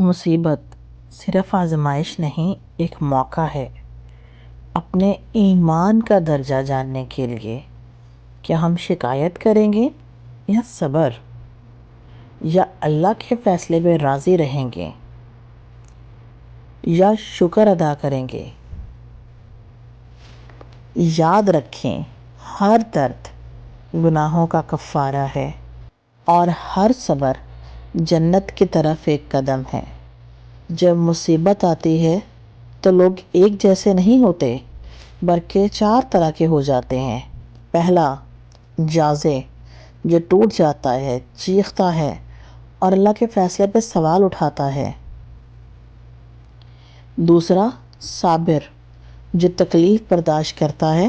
مصیبت صرف آزمائش نہیں، ایک موقع ہے اپنے ایمان کا درجہ جاننے کے لیے۔ کیا ہم شکایت کریں گے یا صبر، یا اللہ کے فیصلے پہ راضی رہیں گے یا شکر ادا کریں گے؟ یاد رکھیں، ہر درد گناہوں کا کفارہ ہے اور ہر صبر جنت کی طرف ایک قدم ہے۔ جب مصیبت آتی ہے تو لوگ ایک جیسے نہیں ہوتے، بلکہ 4 طرح کے ہو جاتے ہیں۔ پہلا، جازے، جو ٹوٹ جاتا ہے، چیختا ہے اور اللہ کے فیصلے پہ سوال اٹھاتا ہے۔ دوسرا، صابر، جو تکلیف برداشت کرتا ہے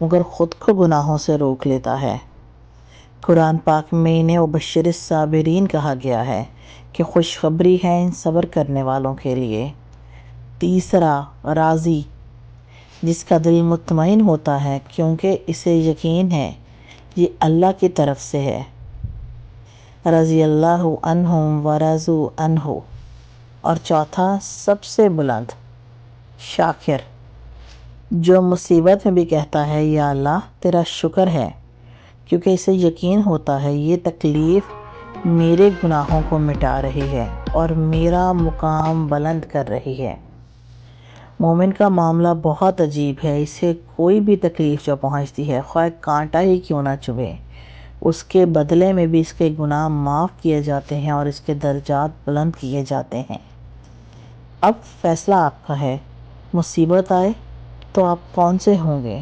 مگر خود کو گناہوں سے روک لیتا ہے۔ قرآن پاک میں انہیں وبشر الصابرین کہا گیا ہے کہ خوشخبری ہے ان صبر کرنے والوں کے لیے۔ تیسرا، راضی، جس کا دل مطمئن ہوتا ہے کیونکہ اسے یقین ہے یہ اللہ کی طرف سے ہے۔ رضی اللہ عنہم ورضوا عنہ۔ اور چوتھا، سب سے بلند، شاکر، جو مصیبت میں بھی کہتا ہے یا اللہ تیرا شکر ہے، کیونکہ اسے یقین ہوتا ہے یہ تکلیف میرے گناہوں کو مٹا رہی ہے اور میرا مقام بلند کر رہی ہے۔ مومن کا معاملہ بہت عجیب ہے، اسے کوئی بھی تکلیف جو پہنچتی ہے، خواہ کانٹا ہی کیوں نہ چبھے، اس کے بدلے میں بھی اس کے گناہ معاف کیے جاتے ہیں اور اس کے درجات بلند کیے جاتے ہیں۔ اب فیصلہ آپ کا ہے، مصیبت آئے تو آپ کون سے ہوں گے؟